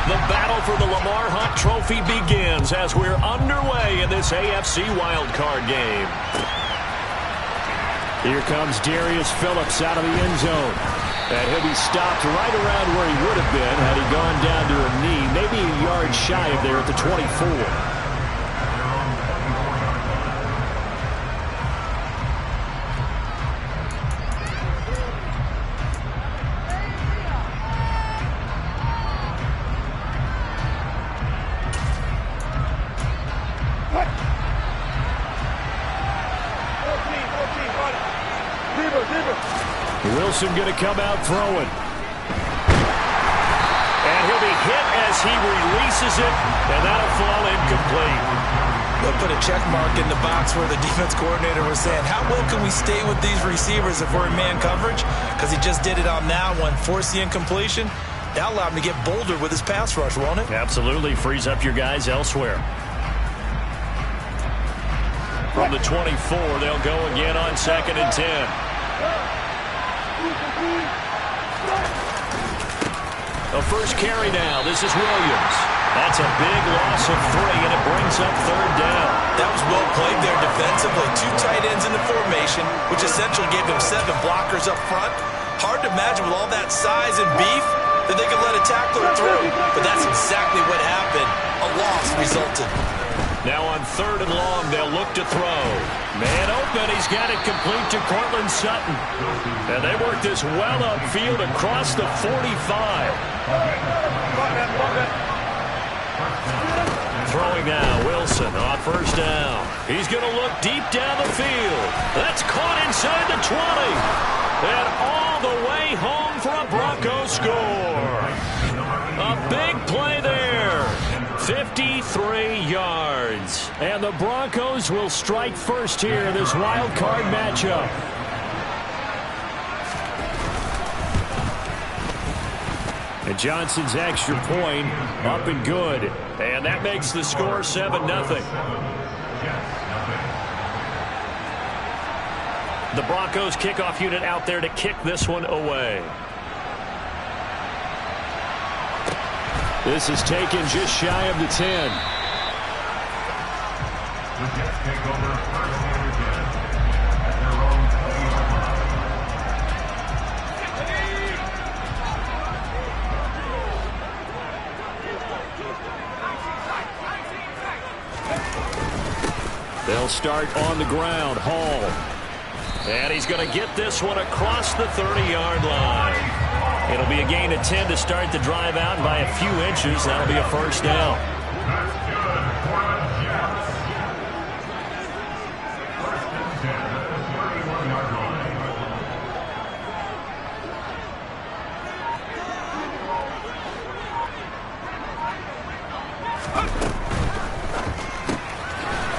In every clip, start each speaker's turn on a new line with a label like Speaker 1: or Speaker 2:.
Speaker 1: The battle for the Lamar Hunt Trophy begins as we're underway in this AFC wildcard game.
Speaker 2: Here comes Darius Phillips out of the end zone. And he'll be stopped right around where he would have been had he gone down to a knee, maybe a yard shy of there at the 24. Wilson going to come out throwing.
Speaker 1: And he'll be hit as he releases it, and that'll fall incomplete.
Speaker 3: They'll put a check mark in the box where the defense coordinator was saying, how well can we stay with these receivers if we're in man coverage? Because he just did it on that one, forced the incompletion. That allowed him to get bolder with his pass rush, won't it?
Speaker 1: Absolutely. Frees up your guys elsewhere. From the 24, they'll go again on 2nd and 10. The first carry now. This is Williams. That's a big loss of 3, and it brings up 3rd down.
Speaker 3: That was well played there defensively. 2 tight ends in the formation, which essentially gave them 7 blockers up front. Hard to imagine with all that size and beef that they could let a tackler through. But that's exactly what happened. A loss resulted.
Speaker 1: Now on 3rd and long, they'll look to throw. Man open, he's got it complete to Cortland Sutton. And they work this well upfield across the 45. Throwing now, Wilson on 1st down. He's going to look deep down the field. That's caught inside the 20. And all the way home for a Broncos score. A big play there. 53 yards. And the Broncos will strike first here in this wild card matchup. And Johnson's extra point up and good. And that makes the score 7-0. The Broncos kickoff unit out there to kick this one away.
Speaker 2: This is taken just shy of the 10. They'll start on the ground. Hall.
Speaker 1: And he's going to get this one across the 30-yard line. It'll be a gain of 10 to start the drive out, and by a few inches, that'll be a 1st down.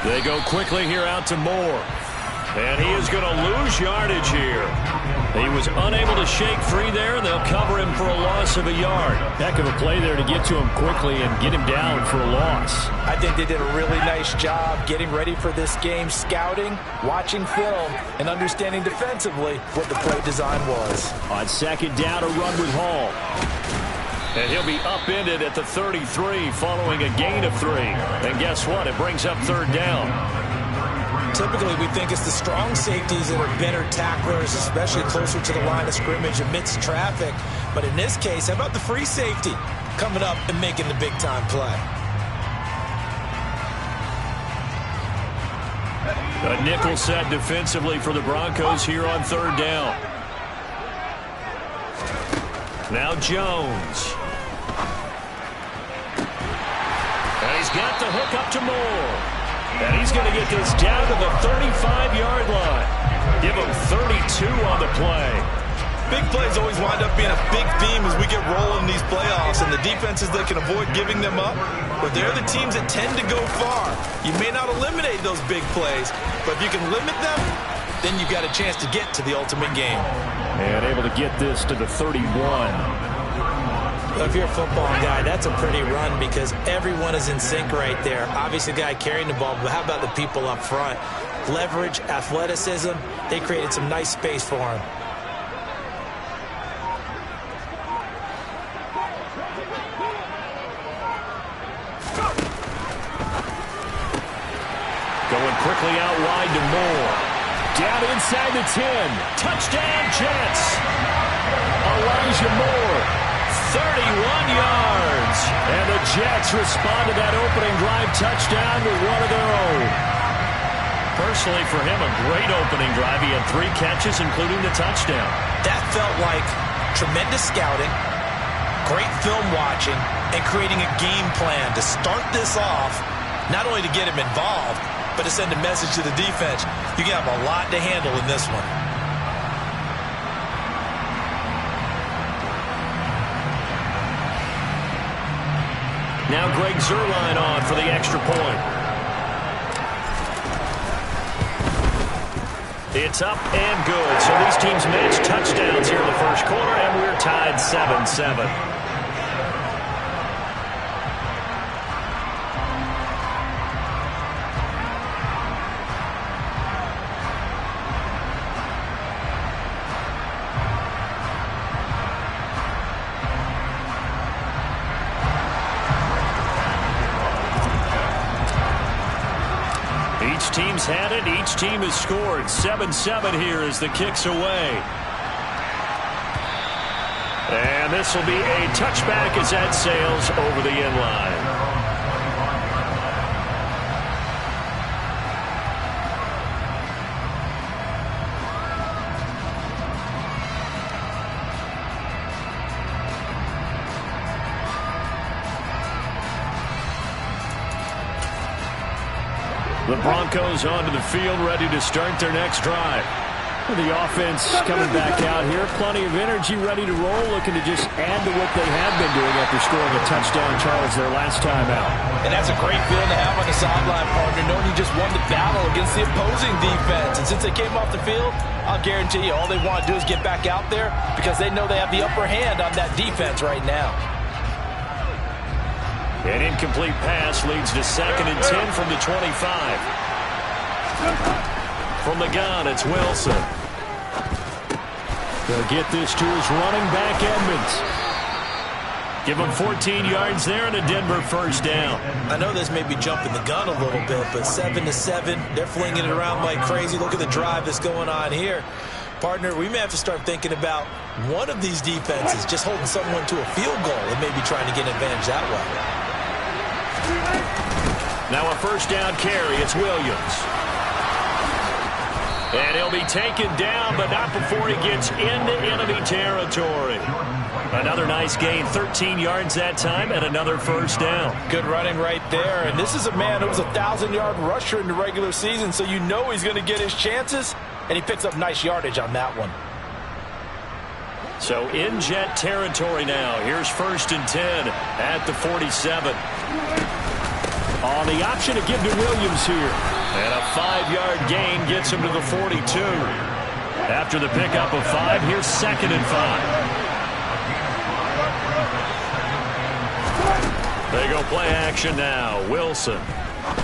Speaker 1: They go quickly here out to Moore. And he is going to lose yardage here. He was unable to shake free there, and they'll cover him for a loss of a yard.
Speaker 2: Heck of a play there to get to him quickly and get him down for a loss.
Speaker 3: I think they did a really nice job getting ready for this game, scouting, watching film, and understanding defensively what the play design was.
Speaker 2: On 2nd down, a run with Hall.
Speaker 1: And he'll be upended at the 33 following a gain of 3. And guess what? It brings up 3rd down.
Speaker 3: Typically, we think it's the strong safeties that are better tacklers, especially closer to the line of scrimmage amidst traffic. But in this case, how about the free safety coming up and making the big-time play?
Speaker 1: A nickel set defensively for the Broncos here on 3rd down. Now Jones. And he's got the hook up to Moore. And he's going to get this down to the 35-yard line. Give him 32 on the play.
Speaker 3: Big plays always wind up being a big theme as we get rolling in these playoffs, and the defenses that can avoid giving them up, but they're the teams that tend to go far. You may not eliminate those big plays, but if you can limit them, then you've got a chance to get to the ultimate game.
Speaker 2: And able to get this to the 31.
Speaker 3: If you're a football guy, that's a pretty run because everyone is in sync right there. Obviously, the guy carrying the ball, but how about the people up front? Leverage, athleticism, they created some nice space for him.
Speaker 2: quickly out wide to Moore. Down inside the 10. Touchdown, Jets. Elijah Moore, 31 yards. And the Jets respond to that opening drive touchdown with one of their own.
Speaker 1: Personally, for him, a great opening drive. He had 3 catches, including the touchdown.
Speaker 3: That felt like tremendous scouting, great film watching, and creating a game plan to start this off, not only to get him involved, but to send a message to the defense. You can have a lot to handle in this one.
Speaker 1: Now Greg Zuerlein on for the extra point. It's up and good. So these teams match touchdowns here in the first quarter, and we're tied 7-7. Each team's had it. Each team has scored. 7-7 here as the kick's away. And this will be a touchback as that sails over the end line. The Broncos onto the field, ready to start their next drive.
Speaker 2: The offense coming back out here. Plenty of energy, ready to roll, looking to just add to what they have been doing after scoring a touchdown, Charles, their last time out.
Speaker 3: And that's a great feeling to have on the sideline, partner, knowing you just won the battle against the opposing defense. And since they came off the field, I'll guarantee you all they want to do is get back out there because they know they have the upper hand on that defense right now.
Speaker 1: An incomplete pass leads to 2nd and 10 from the 25. From the gun, it's Wilson.
Speaker 2: They'll get this to his running back, Edmonds.
Speaker 1: Give him 14 yards there and a Denver first down.
Speaker 3: I know this may be jumping the gun a little bit, but 7-7, they're flinging it around like crazy. Look at the drive that's going on here. Partner, we may have to start thinking about one of these defenses just holding someone to a field goal and maybe trying to get an advantage that way.
Speaker 1: Now a first down carry. It's Williams. And he'll be taken down, but not before he gets into enemy territory. Another nice gain, 13 yards that time, and another first down.
Speaker 3: Good running right there. And this is a man who was a 1,000-yard rusher in the regular season, so you know he's going to get his chances, and he picks up nice yardage on that one.
Speaker 1: So in Jet territory now. Here's 1st and 10 at the 47.
Speaker 2: On the option to give to Williams here.
Speaker 1: And a 5-yard gain gets him to the 42. After the pickup of 5, here's 2nd and 5. They go play action now. Wilson.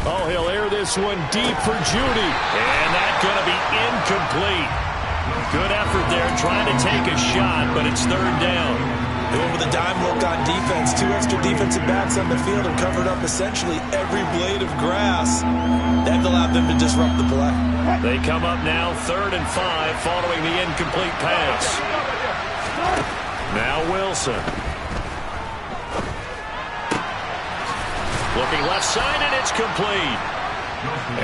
Speaker 2: Oh, he'll air this one deep for Judy.
Speaker 1: And that's going to be incomplete. Good effort there trying to take a shot, but it's 3rd down.
Speaker 3: They went with a dime look on defense. 2 extra defensive backs on the field and covered up essentially every blade of grass. That allowed them to disrupt the play.
Speaker 1: They come up now 3rd and 5 following the incomplete pass. Now Wilson. Looking left side, and it's complete.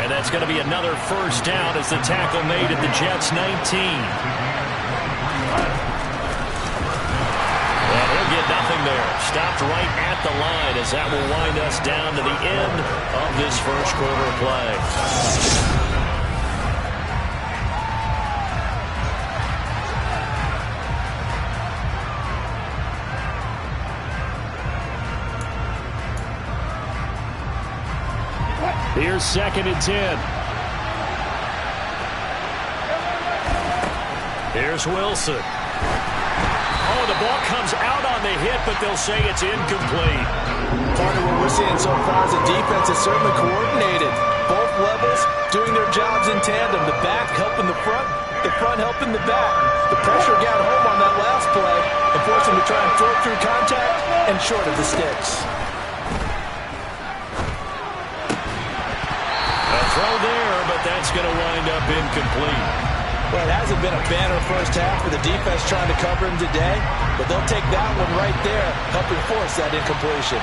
Speaker 1: And that's going to be another first down as the tackle made at the Jets' 19. Nothing there. Stopped right at the line as that will wind us down to the end of this first quarter of play.
Speaker 2: Here's 2nd and 10.
Speaker 1: Here's Wilson. Oh, the ball comes out on the hit, but they'll say it's incomplete.
Speaker 3: Part of what we're seeing so far is the defense is certainly coordinated. Both levels doing their jobs in tandem. The back helping the front helping the back. The pressure got home on that last play and forced them to try and throw through contact and short of the sticks.
Speaker 1: A throw there, but that's going to wind up incomplete.
Speaker 3: Well, it hasn't been a banner first half for the defense trying to cover him today, but they'll take that one right there, helping force that incompletion.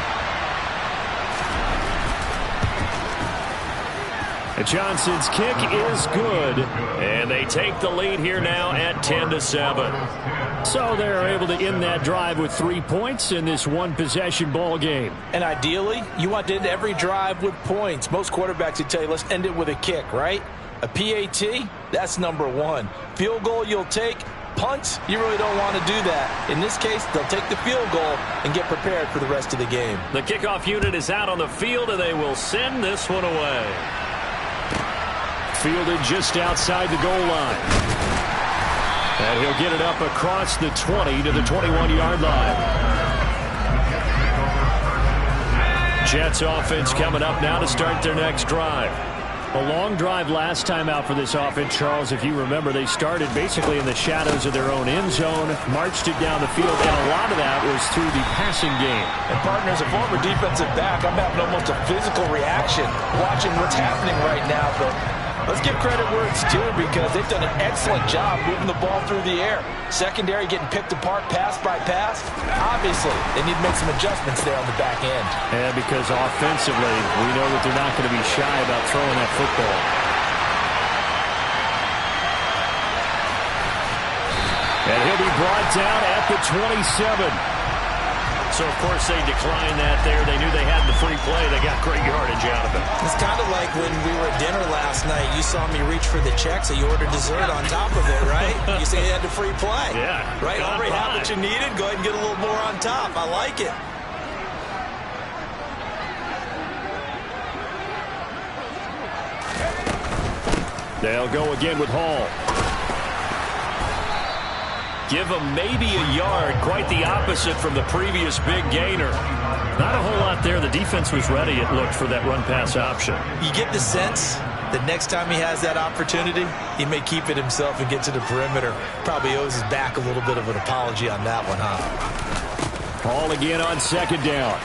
Speaker 1: Johnson's kick is good, and they take the lead here now at 10-7.
Speaker 2: So they're able to end that drive with 3 points in this one-possession ball game.
Speaker 3: And ideally, you want to end every drive with points. Most quarterbacks would tell you, let's end it with a kick, right? A PAT, that's number one. Field goal you'll take. Punts, you really don't want to do that. In this case, they'll take the field goal and get prepared for the rest of the game.
Speaker 1: The kickoff unit is out on the field, and they will send this one away.
Speaker 2: Fielded just outside the goal line. And he'll get it up across the 20 to the 21-yard line. Jets offense coming up now to start their next drive. A long drive last time out for this offense, Charles. If you remember, they started basically in the shadows of their own end zone, marched it down the field, and a lot of that was through the passing game.
Speaker 3: And partners, a former defensive back, I'm having almost a physical reaction watching what's happening right now, but let's give credit where it's due because they've done an excellent job moving the ball through the air. Secondary getting picked apart pass by pass. Obviously, they need to make some adjustments there on the back end.
Speaker 2: And because offensively, we know that they're not going to be shy about throwing that football. And he'll be brought down at the 27.
Speaker 1: So, of course, they declined that there. They knew they had the free play. They got great yardage out of it.
Speaker 4: It's kind of like when we were at dinner last night. You saw me reach for the check, so you ordered dessert on top of it, right? You say you had the free play.
Speaker 1: Yeah.
Speaker 4: Right? Already have what you needed. Go ahead and get a little more on top. I like it.
Speaker 2: They'll go again with Hall.
Speaker 1: Give them maybe a yard, quite the opposite from the previous big gainer. Not a whole lot there. The defense was ready, it looked, for that run-pass option.
Speaker 3: You get the sense that next time he has that opportunity, he may keep it himself and get to the perimeter. Probably owes his back a little bit of an apology on that one, huh?
Speaker 2: Hall again on second down.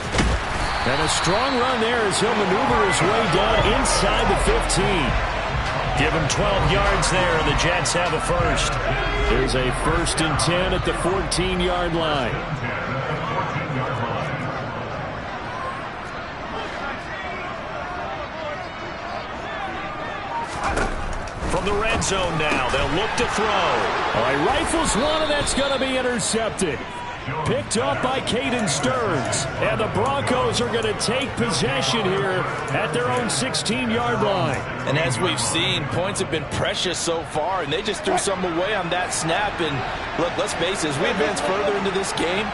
Speaker 2: And a strong run there as he'll maneuver his way down inside the 15.
Speaker 1: Give him 12 yards there, and the Jets have a first.
Speaker 2: There's a 1st and 10 at the 14-yard line.
Speaker 1: From the red zone now, they'll look to throw.
Speaker 2: All right, rifles one, and that's going to be intercepted. Picked up by Caden Stearns. And the Broncos are going to take possession here at their own 16-yard line.
Speaker 3: And as we've seen, points have been precious so far, and they just threw some away on that snap. And look, let's face it, as we advance further into this game,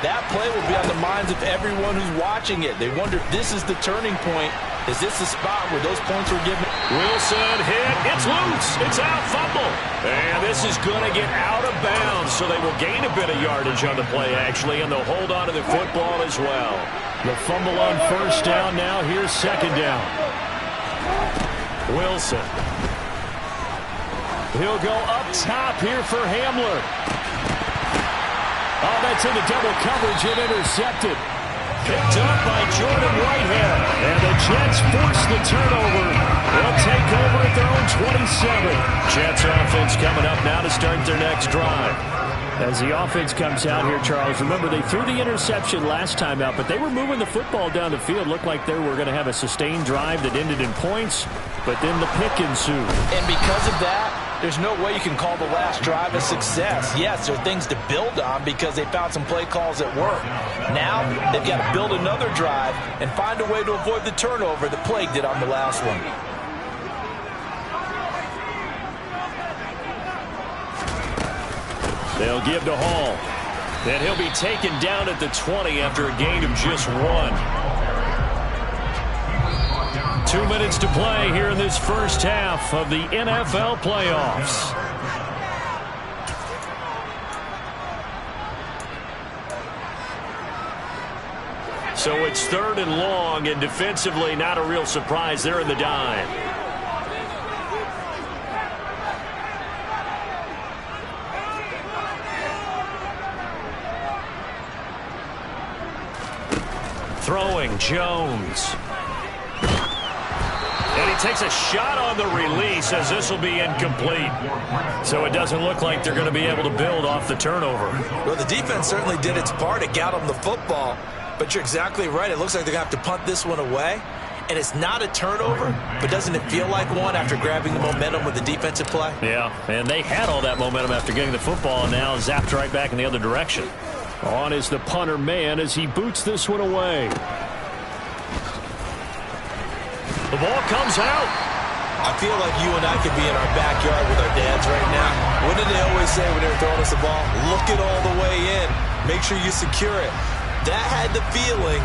Speaker 3: that play will be on the minds of everyone who's watching it. They wonder if this is the turning point. Is this the spot where those points were given?
Speaker 1: Wilson hit. It's loose. It's out. Fumble. And this is going to get out of bounds, so they will gain a bit of yardage on the play, actually, and they'll hold on to the football as well.
Speaker 2: The fumble on first down now. Here's second down.
Speaker 1: Wilson.
Speaker 2: He'll go up top here for Hamler. Oh, that's into double coverage and intercepted.
Speaker 1: Picked up by Jordan Whitehead.
Speaker 2: And the Jets force the turnover. They'll take over at their own 27.
Speaker 1: Jets offense coming up now to start their next drive.
Speaker 2: As the offense comes out here, Charles, remember they threw the interception last time out, but they were moving the football down the field. Looked like they were going to have a sustained drive that ended in points, but then the pick ensued.
Speaker 3: And because of that, there's no way you can call the last drive a success. Yes, there are things to build on because they found some play calls that work. Now, they've got to build another drive and find a way to avoid the turnover that Plague did on the last one.
Speaker 1: They'll give to Hall. Then he'll be taken down at the 20 after a gain of just 1. 2 minutes to play here in this first half of the NFL playoffs. So it's 3rd and long, and defensively not a real surprise. They're in the dime. Throwing Jones. And And he takes a shot on the release as this will be incomplete. So it doesn't look like they're going to be able to build off the turnover.
Speaker 3: Well, the defense certainly did its part. It got them the football. But you're exactly right. It looks like they're going to have to punt this one away. And it's not a turnover, but doesn't it feel like one after grabbing the momentum with the defensive play?
Speaker 1: Yeah, and they had all that momentum after getting the football and now zapped right back in the other direction.
Speaker 2: On is the punter man as he boots this one away.
Speaker 1: The ball comes out.
Speaker 3: I feel like you and I could be in our backyard with our dads right now. What did they always say when they were throwing us the ball? Look it all the way in. Make sure you secure it. That had the feeling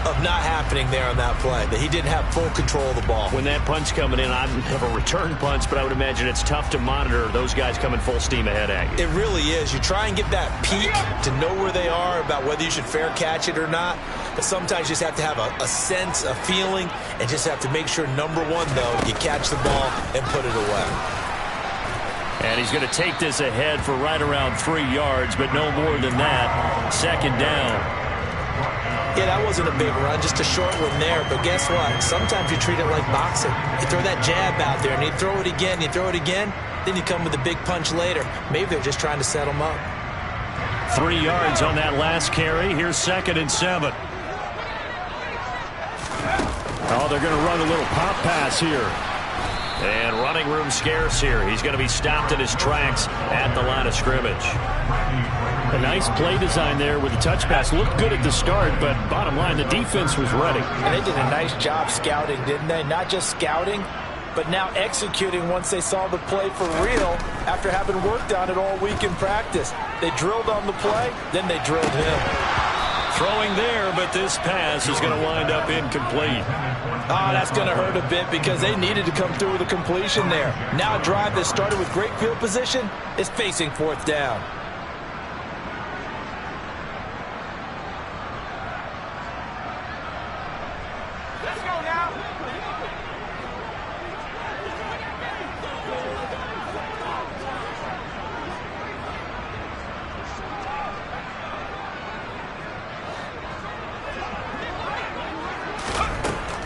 Speaker 3: of not happening there on that play, that he didn't have full control of the ball.
Speaker 1: When that punt's coming in, I have a return punch, but I would imagine it's tough to monitor those guys coming full steam ahead at you.
Speaker 3: It really is. You try and get that peek to know where they are about whether you should fair catch it or not, but sometimes you just have to have a sense, a feeling, and just have to make sure, number one, though, you catch the ball and put it away.
Speaker 1: And he's going to take this ahead for right around 3 yards, but no more than that. Second down.
Speaker 3: Yeah, that wasn't a big run, just a short one there. But guess what? Sometimes you treat it like boxing. You throw that jab out there, and you throw it again, then you come with a big punch later. Maybe they're just trying to set them up.
Speaker 1: 3 yards on that last carry. Here's 2nd and 7.
Speaker 2: Oh, they're going to run a little pop pass here.
Speaker 1: And running room scarce here. He's going to be stopped in his tracks at the line of scrimmage.
Speaker 2: A nice play design there with the touch pass. Looked good at the start, but bottom line, the defense was ready.
Speaker 4: And they did a nice job scouting, didn't they? Not just scouting, but now executing once they saw the play for real after having worked on it all week in practice. They drilled on the play, then they drilled him.
Speaker 1: Throwing there, but this pass is going to wind up incomplete.
Speaker 4: Oh, that's going to hurt a bit because they needed to come through with a completion there. Now a drive that started with great field position is facing 4th down.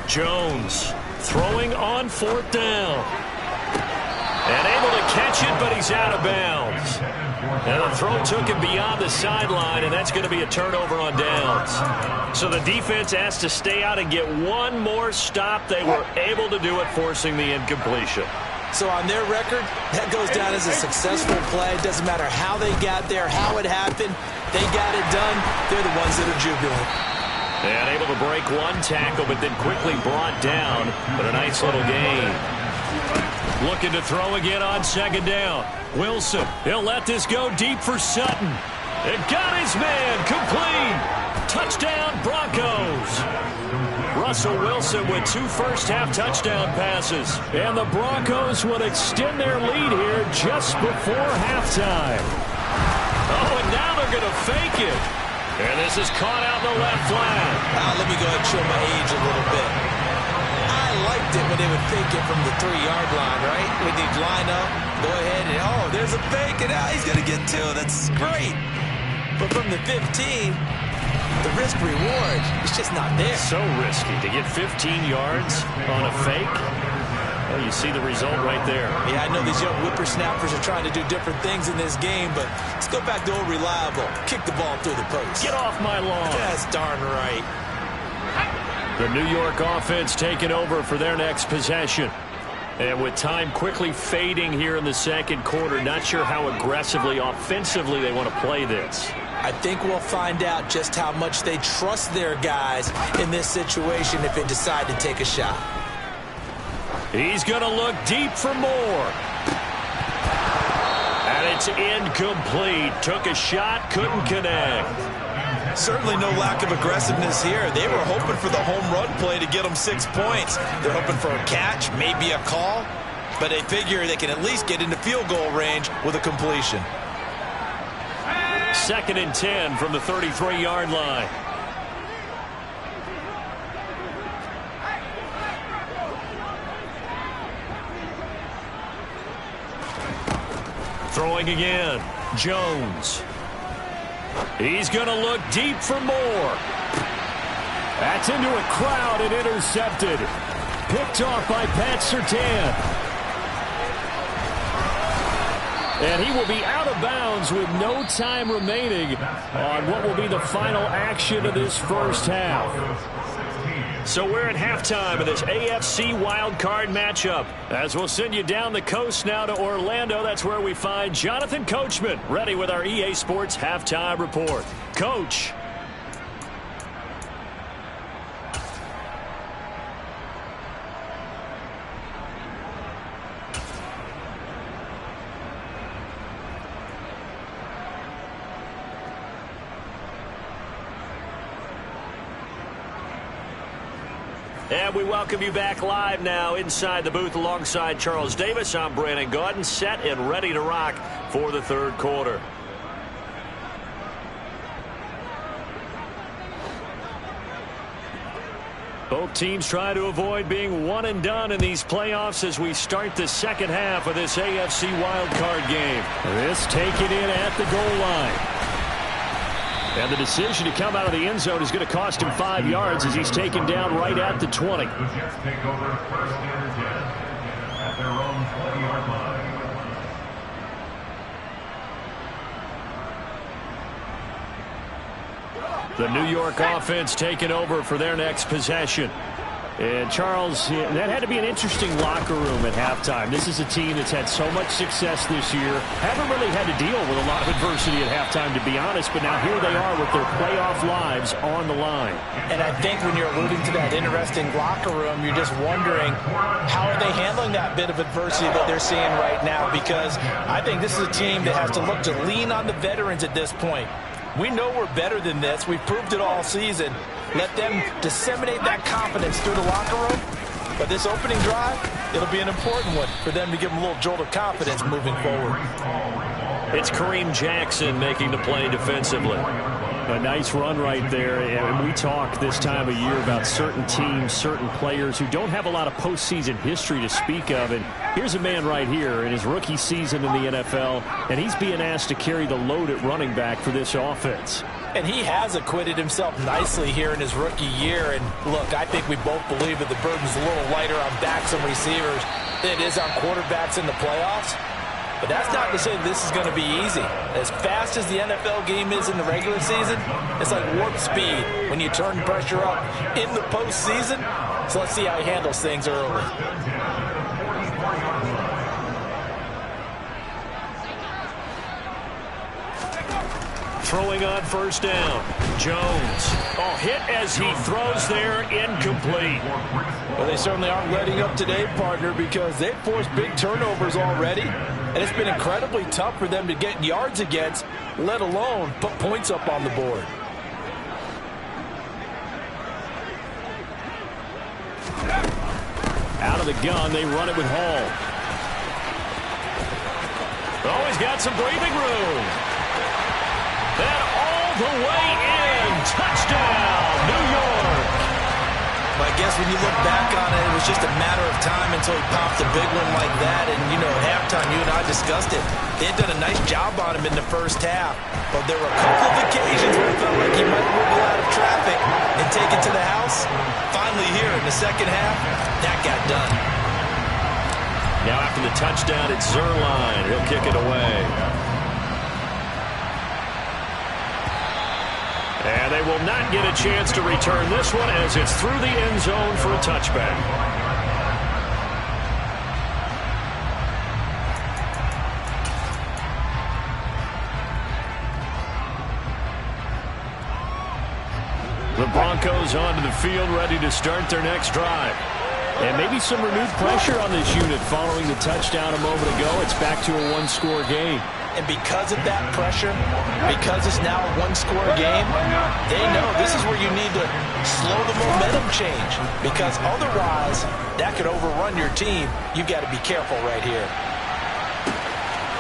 Speaker 1: Jones throwing on 4th down. And able to catch it, but he's out of bounds. And the throw took him beyond the sideline, and that's going to be a turnover on downs. So the defense asked to stay out and get one more stop. They were able to do it, forcing the incompletion.
Speaker 3: So on their record, that goes down as a successful play. It doesn't matter how they got there, how it happened. They got it done. They're the ones that are jubilant.
Speaker 1: And able to break one tackle, but then quickly brought down. But a nice little gain. Looking to throw again on 2nd down. Wilson, he'll let this go deep for Sutton. And got his man complete. Touchdown, Broncos. Russell Wilson with 2 first-half touchdown passes.
Speaker 2: And the Broncos will extend their lead here just before halftime.
Speaker 1: Oh, and now they're going to fake it. And this is caught out in the left flat.
Speaker 3: Let me go ahead and show my age a little bit. I liked it when they would fake it from the 3-yard line, right? When they'd line up, go ahead and, oh, there's a fake, and now he's going to get 2. That's great. But from the 15, the risk-reward is just not there.
Speaker 1: So risky to get 15 yards on a fake. Well, you see the result right there.
Speaker 3: Yeah, I know these young whippersnappers are trying to do different things in this game, but let's go back to old reliable. Kick the ball through the post.
Speaker 1: Get off my lawn.
Speaker 3: That's darn right.
Speaker 1: The New York offense taking over for their next possession. And with time quickly fading here in the 2nd quarter, not sure how aggressively, offensively they want to play this.
Speaker 3: I think we'll find out just how much they trust their guys in this situation if they decide to take a shot.
Speaker 1: He's going to look deep for more. And it's incomplete. Took a shot, couldn't connect.
Speaker 3: Certainly no lack of aggressiveness here. They were hoping for the home run play to get them 6 points. They're hoping for a catch, maybe a call, but they figure they can at least get into field goal range with a completion.
Speaker 1: 2nd and 10 from the 33-yard line. Throwing again. Jones. He's going to look deep for more.
Speaker 2: That's into a crowd and intercepted. Picked off by Pat Surtain. And he will be out of bounds with no time remaining on what will be the final action of this first half.
Speaker 1: So we're at halftime of this AFC wildcard matchup. As we'll send you down the coast now to Orlando, that's where we find Jonathan Coachman, ready with our EA Sports halftime report. Coach. And we welcome you back live now inside the booth alongside Charles Davis. I'm Brandon Gaudin, set and ready to rock for the third quarter. Both teams try to avoid being one and done in these playoffs as we start the second half of this AFC wildcard game.
Speaker 2: This taken in at the goal line. And the decision to come out of the end zone is going to cost him 5 yards as he's taken down right at the 20.
Speaker 5: The Jets take over first and 10 at their own 20-yard line.
Speaker 1: The New York offense taking over for their next possession.
Speaker 2: And Charles, that had to be an interesting locker room at halftime. This is a team that's had so much success this year. Haven't really had to deal with a lot of adversity at halftime, to be honest. But now here they are with their playoff lives on the line.
Speaker 4: And I think when you're alluding to that interesting locker room, you're just wondering how are they handling that bit of adversity that they're seeing right now? Because I think this is a team that has to look to lean on the veterans at this point. We know we're better than this. We've proved it all season. Let them disseminate that confidence through the locker room. But this opening drive, it'll be an important one for them to give them a little jolt of confidence moving forward.
Speaker 1: It's Kareem Jackson making the play defensively.
Speaker 2: A nice run right there. And we talk this time of year about certain teams, certain players who don't have a lot of postseason history to speak of. And here's a man right here in his rookie season in the NFL, and he's being asked to carry the load at running back for this offense.
Speaker 4: And he has acquitted himself nicely here in his rookie year. And look, I think we both believe that the burden's a little lighter on backs and receivers than it is on quarterbacks in the playoffs. But that's not to say this is going to be easy. As fast as the NFL game is in the regular season, it's like warp speed when you turn pressure up in the postseason. So let's see how he handles things early.
Speaker 1: Throwing on first down. Jones. Oh, hit as he throws there, incomplete.
Speaker 4: Well, they certainly aren't letting up today, partner, because they've forced big turnovers already. And it's been incredibly tough for them to get yards against, let alone put points up on the board.
Speaker 2: Out of the gun, they run it with Hall.
Speaker 1: Oh, he's got some breathing room. And all the way in. Touchdown, New York.
Speaker 3: I guess when you look back on it, it was just a matter of time until he popped a big one like that. And, you know, at halftime, you and I discussed it. They had done a nice job on him in the first half. But there were a couple of occasions where it felt like he might wiggle out of traffic and take it to the house. Finally here in the second half, that got done.
Speaker 1: Now after the touchdown, it's Zuerlein. He'll kick it away. And they will not get a chance to return this one as it's through the end zone for a touchback. The Broncos onto the field, ready to start their next drive.
Speaker 2: And maybe some renewed pressure on this unit following the touchdown a moment ago. It's back to a one-score game.
Speaker 4: And because of that pressure, because it's now a one-score game, they know this is where you need to slow the momentum change. Because otherwise, that could overrun your team. You've got to be careful right here.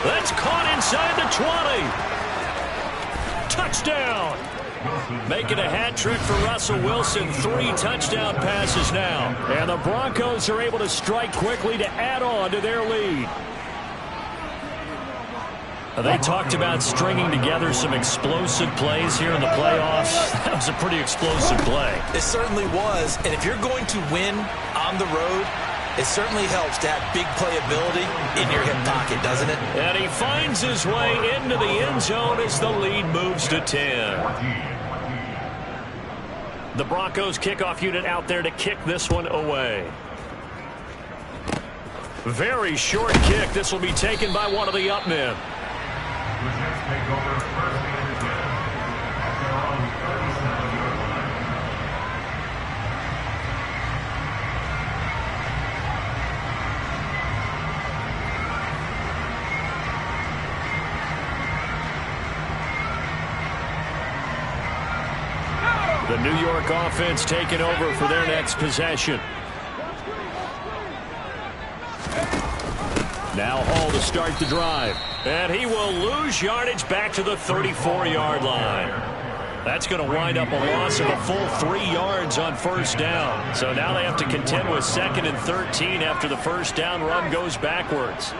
Speaker 1: That's caught inside the 20. Touchdown. Making a hat trick for Russell Wilson. 3 touchdown passes now.
Speaker 2: And the Broncos are able to strike quickly to add on to their lead.
Speaker 1: They talked about stringing together some explosive plays here in the playoffs. That was a pretty explosive play.
Speaker 3: It certainly was. And if you're going to win
Speaker 4: on the road, it certainly helps to have big playability in your hip pocket, doesn't it?
Speaker 1: And he finds his way into the end zone as the lead moves to 10. The Broncos kickoff unit out there to kick this one away. Very short kick. This will be taken by one of the up men.
Speaker 5: The Jets take over first and 10 at their own 37-yard line.
Speaker 1: The New York offense taking over for their next possession. Now Hall to start the drive. And he will lose yardage back to the 34-yard line. That's going to wind up a loss of a full 3 yards on first down. So now they have to contend with 2nd and 13 after the first down run goes backwards.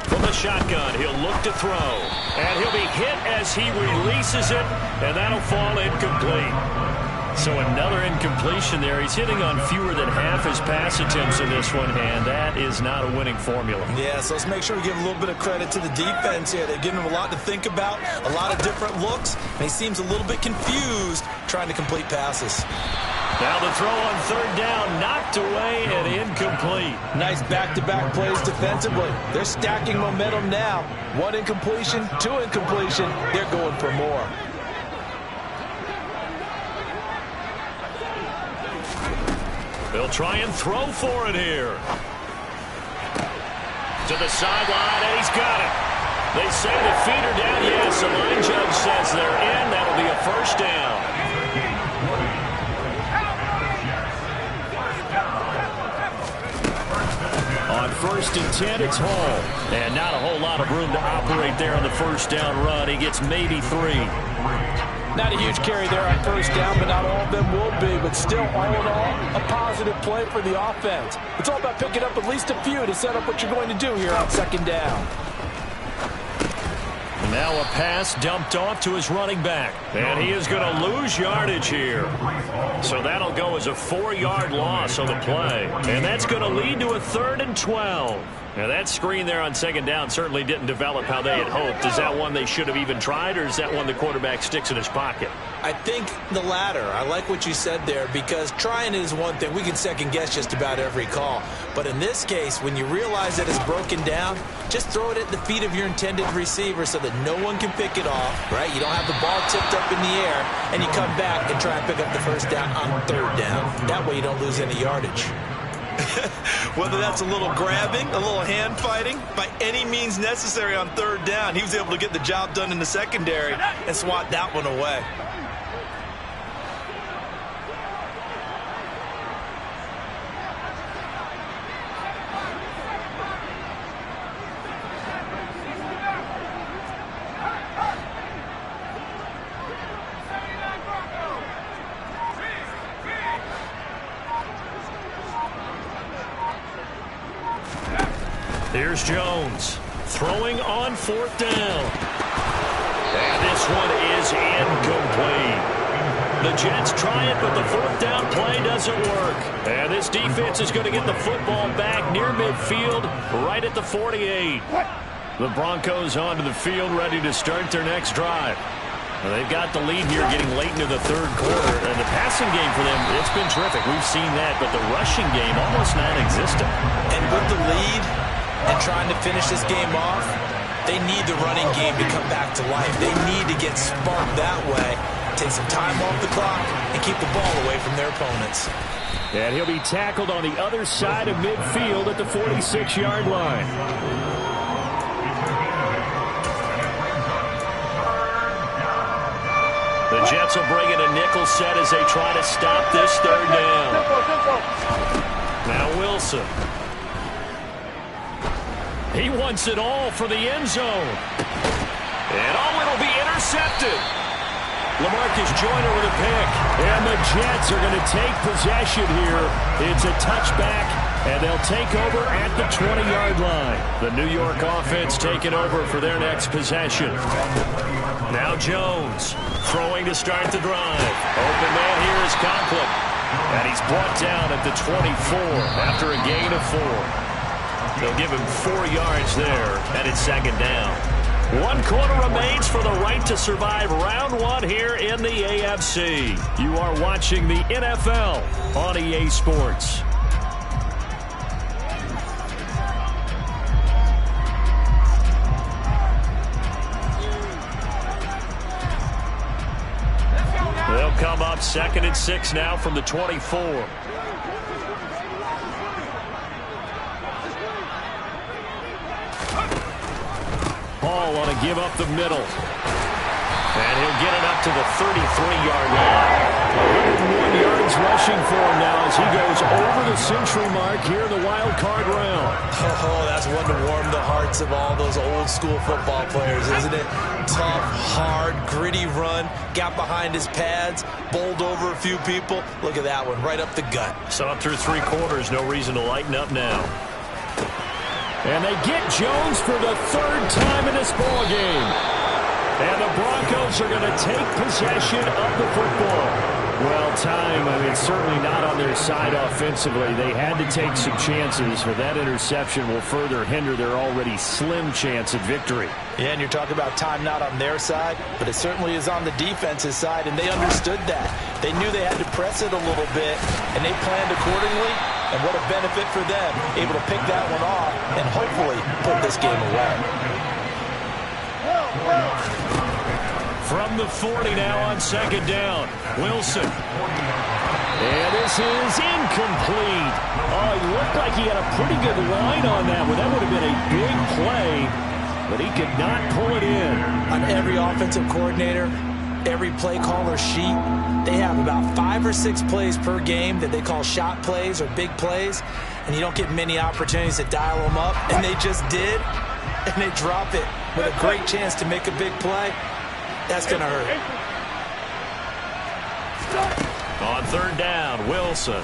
Speaker 1: From the shotgun, he'll look to throw. And he'll be hit as he releases it, and that'll fall incomplete. So another incompletion there. He's hitting on fewer than half his pass attempts in this one, and that is not a winning formula.
Speaker 4: Yeah, so let's make sure we give a little bit of credit to the defense here. They're giving him a lot to think about, a lot of different looks, and he seems a little bit confused trying to complete passes.
Speaker 1: Now the throw on third down, knocked away and incomplete.
Speaker 4: Nice back-to-back plays defensively. They're stacking momentum now. 1 incompletion, 2 incompletion. They're going for more.
Speaker 1: They'll try and throw for it here. To the sideline, and he's got it. They say the feet are down. Yes, the line judge says they're in. That'll be a first down. On 1st and 10, it's Hall. And not a whole lot of room to operate there on the first down run. He gets maybe 3.
Speaker 4: Not a huge carry there on first down, but not all of them will be. But still, all in all, a positive play for the offense. It's all about picking up at least a few to set up what you're going to do here on 2nd down.
Speaker 1: Now a pass dumped off to his running back. And he is going to lose yardage here. So that'll go as a 4-yard loss on the play. And that's going to lead to a 3rd and 12. Now that screen there on 2nd down certainly didn't develop how they had hoped. Is that one they should have even tried, or is that one the quarterback sticks in his pocket?
Speaker 4: I think the latter. I like what you said there, because trying is one thing. We can second guess just about every call. But in this case, when you realize that it's broken down, just throw it at the feet of your intended receiver so that no one can pick it off, right? You don't have the ball tipped up in the air, and you come back and try and pick up the first down on 3rd down. That way you don't lose any yardage.
Speaker 3: Whether that's a little grabbing, a little hand fighting, by any means necessary on 3rd down, he was able to get the job done in the secondary and swat that one away.
Speaker 1: Here's Jones throwing on 4th down. And this one is incomplete. The Jets try it, but the 4th down play doesn't work. And this defense is going to get the football back near midfield, right at the 48. The Broncos onto the field, ready to start their next drive. Well, they've got the lead here getting late into the 3rd quarter. And the passing game for them, it's been terrific. We've seen that, but the rushing game almost non-existent.
Speaker 4: And with the lead and trying to finish this game off, they need the running game to come back to life. They need to get sparked that way, take some time off the clock, and keep the ball away from their opponents.
Speaker 2: And he'll be tackled on the other side of midfield at the 46-yard line.
Speaker 1: The Jets will bring in a nickel set as they try to stop this 3rd down. Now Wilson. He wants it all for the end zone. And it'll be intercepted. LaMarcus Joyner with a pick.
Speaker 2: And the Jets are going to take possession here. It's a touchback, and they'll take over at the 20-yard line.
Speaker 1: The New York offense taking over for their next possession. Now Jones throwing to start the drive. Open man here is Conklin. And he's brought down at the 24 after a gain of 4. They'll give him 4 yards there, and it's second down. 1 quarter remains for the right to survive round 1 here in the AFC.
Speaker 2: You are watching the NFL on EA Sports.
Speaker 1: They'll come up 2nd and 6 now from the 24.
Speaker 2: Hall want to give up the middle.
Speaker 1: And he'll get it up to the 33-yard line.
Speaker 2: 101 yards rushing for him now as he goes over the century mark here in the wild card round.
Speaker 4: Oh, that's one to warm the hearts of all those old school football players, isn't it? Tough, hard, gritty run, got behind his pads, bowled over a few people. Look at that one, right up the gut.
Speaker 1: So up through 3 quarters, no reason to lighten up now.
Speaker 2: And they get Jones for the 3rd time in this ball game. And the Broncos are going to take possession of the football. Well, time, I mean, it's certainly not on their side offensively. They had to take some chances, but that interception will further hinder their already slim chance at victory.
Speaker 4: Yeah, and you're talking about time not on their side, but it certainly is on the defense's side, and they understood that. They knew they had to press it a little bit, and they planned accordingly, and what a benefit for them, able to pick that one off and hopefully put this game away.
Speaker 1: From the 40 now on 2nd down, Wilson.
Speaker 2: And this is incomplete. Oh, he looked like he had a pretty good line on that one. That would have been a big play, but he could not pull it in.
Speaker 4: On every offensive coordinator, every play caller sheet, they have about 5 or 6 plays per game that they call shot plays or big plays, and you don't get many opportunities to dial them up, and they just did, and they drop it with a great chance to make a big play. That's going to hurt.
Speaker 1: On 3rd down, Wilson.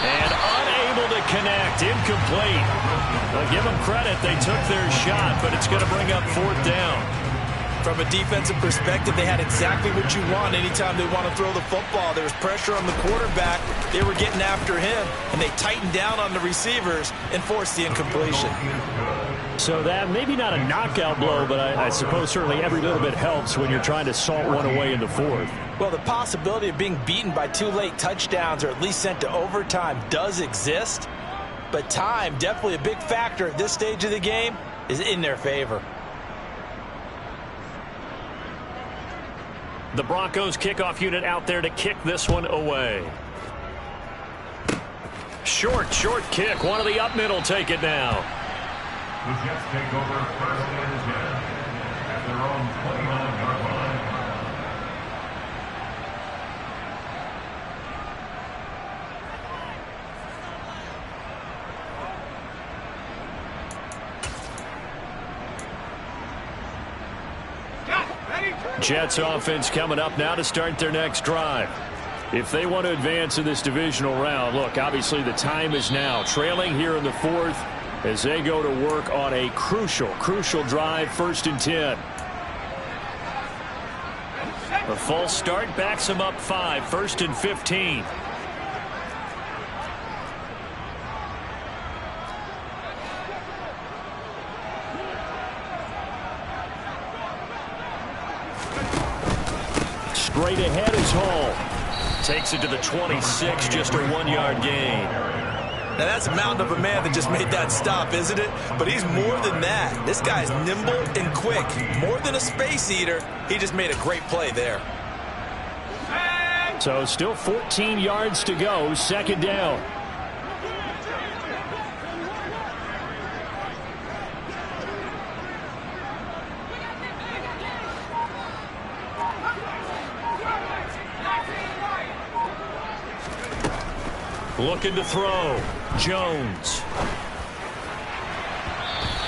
Speaker 1: And unable to connect, incomplete. Well, give them credit, they took their shot, but it's going to bring up 4th down.
Speaker 4: From a defensive perspective, they had exactly what you want anytime they want to throw the football. There was pressure on the quarterback. They were getting after him, and they tightened down on the receivers and forced the incompletion.
Speaker 2: So that, maybe not a knockout blow, but I suppose certainly every little bit helps when you're trying to salt one away in the 4th.
Speaker 4: Well, the possibility of being beaten by 2 late touchdowns or at least sent to overtime does exist, but time, definitely a big factor at this stage of the game, is in their favor.
Speaker 1: The Broncos kickoff unit out there to kick this one away. Short kick. One of the up middle take it now.
Speaker 5: The Jets take over 1st and 10 at their own 29-yard line.
Speaker 2: Jets offense coming up now to start their next drive. If they want to advance in this divisional round, look, obviously the time is now. Trailing here in the 4th as they go to work on a crucial drive, 1st and 10.
Speaker 1: A false start backs them up 5, 1st and 15.
Speaker 2: Straight ahead is Hall.
Speaker 1: Takes it to the 26, just a 1-yard gain.
Speaker 4: Now, that's a mountain of a man that just made that stop, isn't it? But he's more than that. This guy's nimble and quick. More than a space eater, he just made a great play there.
Speaker 2: So still 14 yards to go, 2nd down.
Speaker 1: Looking to throw. Jones.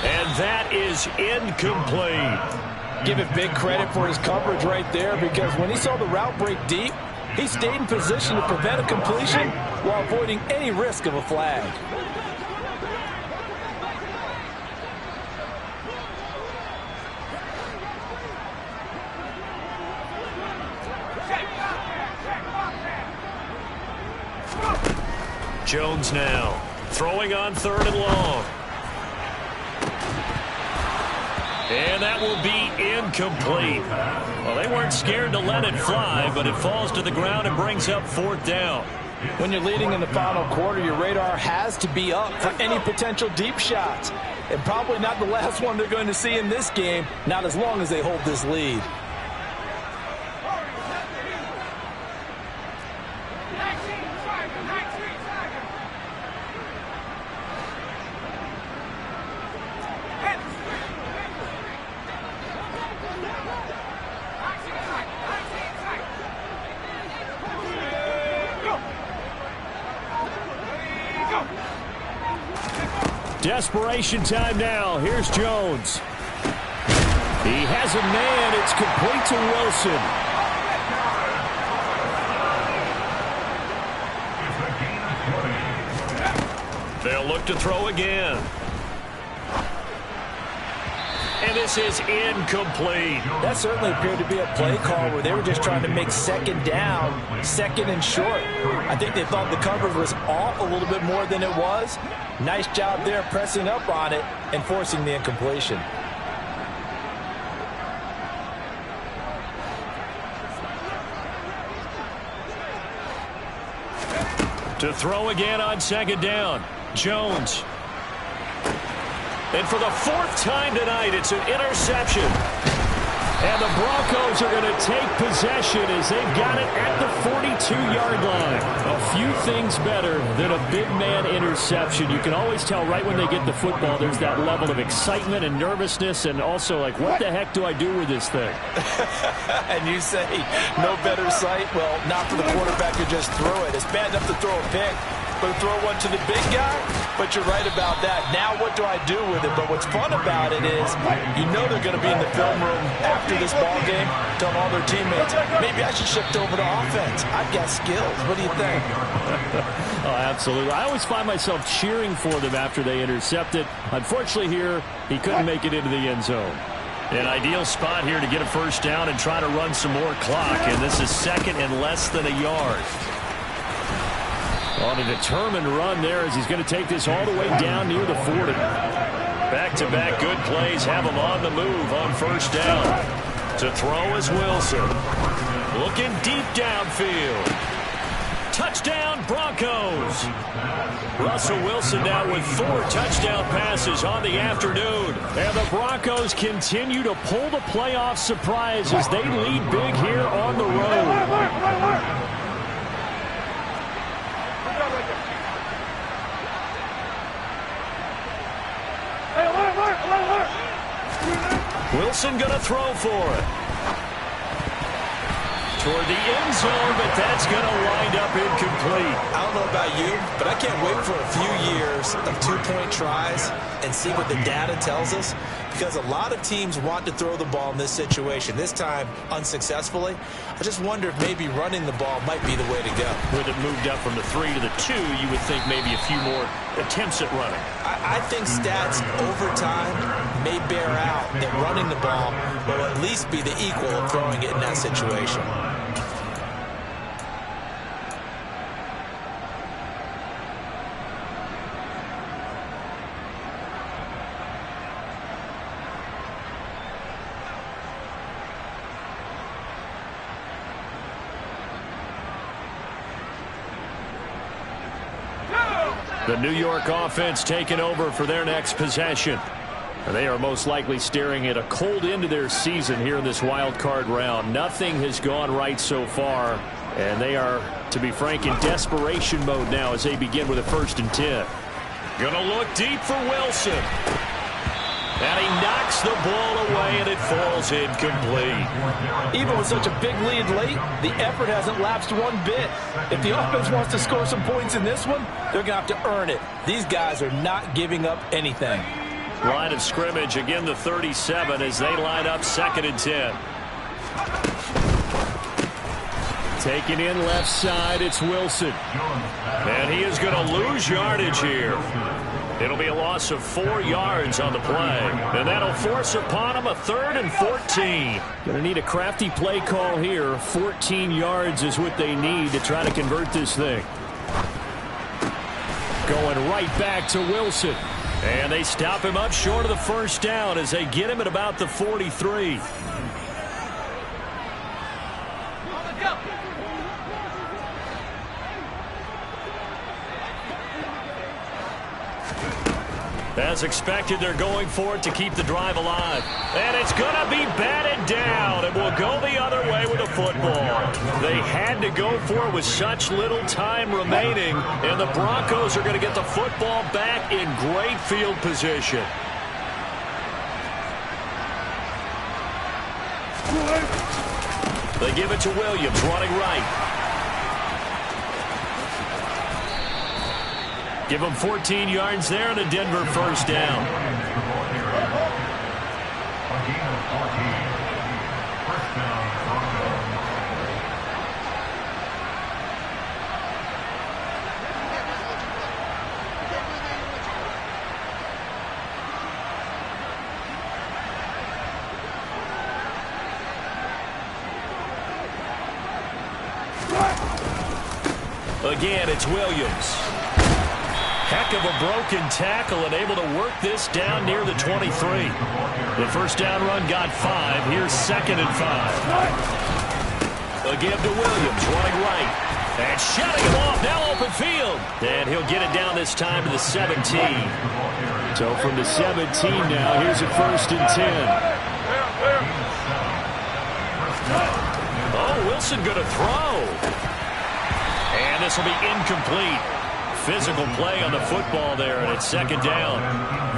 Speaker 1: And that is incomplete.
Speaker 4: Give it big credit for his coverage right there, because when he saw the route break deep, he stayed in position to prevent a completion while avoiding any risk of a flag.
Speaker 1: Jones now throwing on 3rd and long. And that will be incomplete. Well, they weren't scared to let it fly, but it falls to the ground and brings up 4th down.
Speaker 4: When you're leading in the final quarter, your radar has to be up for any potential deep shots. And probably not the last one they're going to see in this game, not as long as they hold this lead.
Speaker 2: Desperation time now. Here's Jones. He has a man. It's complete to Wilson.
Speaker 1: They'll look to throw again. And this is incomplete.
Speaker 4: That certainly appeared to be a play call where they were just trying to make 2nd down, 2nd and short. I think they thought the coverage was off a little bit more than it was. Nice job there pressing up on it and forcing the incompletion.
Speaker 1: To throw again on 2nd down. Jones. And for the 4th time tonight, it's an interception.
Speaker 2: And the Broncos are going to take possession as they've got it at the 42-yard line. A few things better than a big man interception. You can always tell right when they get the football, there's that level of excitement and nervousness, and also like, what the heck do I do with this thing?
Speaker 4: And you say, no better sight? Well, not for the quarterback who just threw it. It's bad enough to throw a pick, but throw one to the big guy? But you're right about that. Now what do I do with it? But what's fun about it is you know they're going to be in the film room after this ball game telling all their teammates, maybe I should shift over to offense. I've got skills. What do you think?
Speaker 2: Oh, absolutely. I always find myself cheering for them after they intercept it. Unfortunately here, he couldn't make it into the end zone.
Speaker 1: An ideal spot here to get a 1st down and try to run some more clock. And this is 2nd and less than a yard.
Speaker 2: On a determined run there as he's going to take this all the way down near the 40.
Speaker 1: Back-to-back good plays have him on the move on 1st down. To throw is Wilson. Looking deep downfield. Touchdown Broncos. Russell Wilson now with 4 touchdown passes on the afternoon.
Speaker 2: And the Broncos continue to pull the playoff surprise as they lead big here on the road.
Speaker 1: Wilson going to throw for it. Toward the end zone, but that's going to wind up incomplete.
Speaker 3: I don't know about you, but I can't wait for a few years of 2-point tries and see what the data tells us, because a lot of teams want to throw the ball in this situation. This time, unsuccessfully. I just wonder if maybe running the ball might be the way to go.
Speaker 1: With it moved up from the 3 to the 2, you would think maybe a few more attempts at running.
Speaker 3: I think stats over time may bear out that running the ball will at least be the equal of throwing it in that situation.
Speaker 2: The New York offense taking over for their next possession. They are most likely staring at a cold end to their season here in this wild card round. Nothing has gone right so far, and they are, to be frank, in desperation mode now as they begin with a 1st and 10.
Speaker 1: Gonna look deep for Wilson. And he knocks the ball away, and it falls incomplete.
Speaker 4: Even with such a big lead late, the effort hasn't lapsed one bit. If the offense wants to score some points in this one, they're going to have to earn it. These guys are not giving up anything.
Speaker 1: Line of scrimmage, again the 37 as they line up 2nd and 10.
Speaker 2: Taking in left side, it's Wilson.
Speaker 1: And he is going to lose yardage here. It'll be a loss of 4 yards on the play. And that'll force upon him a 3rd and 14.
Speaker 2: Going to need a crafty play call here. 14 yards is what they need to try to convert this thing. Going right back to Wilson.
Speaker 1: And they stop him up short of the first down as they get him at about the 43. As expected, they're going for it to keep the drive alive. And it's going to be batted down. It will go the other way with the football. They had to go for it with such little time remaining. And the Broncos are going to get the football back in great field position. They give it to Williams, running right. Give him 14 yards there and a Denver first down. Again, it's Williams. Heck of a broken tackle and able to work this down near the 23. The first down run got 5. Here's 2nd and 5. A give to Williams, running right. And shutting him off, now open field. And he'll get it down this time to the 17.
Speaker 2: So from the 17 now, here's a 1st and 10.
Speaker 1: Oh, Wilson going to throw. And this will be incomplete. Physical play on the football there, and it's 2nd down.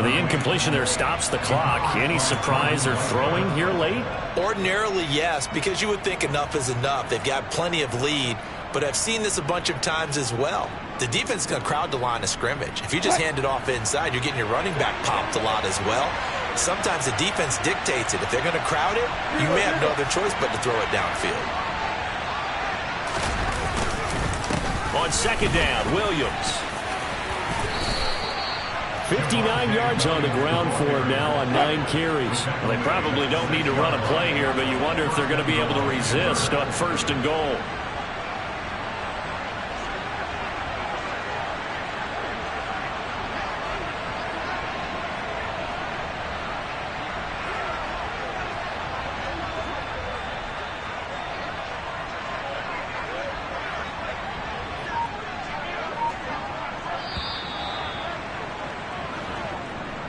Speaker 1: The incompletion there stops the clock. Any surprise they're throwing here late?
Speaker 4: Ordinarily, yes, because you would think enough is enough. They've got plenty of lead, but I've seen this a bunch of times as well. The defense is going to crowd the line of scrimmage. If you just hand it off inside, you're getting your running back popped a lot as well. Sometimes the defense dictates it. If they're going to crowd it, you may have no other choice but to throw it downfield.
Speaker 1: On 2nd down, Williams.
Speaker 2: 59 yards on the ground for him now on 9 carries.
Speaker 1: Well, they probably don't need to run a play here, but you wonder if they're going to be able to resist on 1st and goal.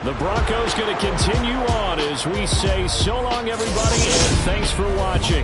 Speaker 2: The Broncos going to continue on as we say so long, everybody, and thanks for watching.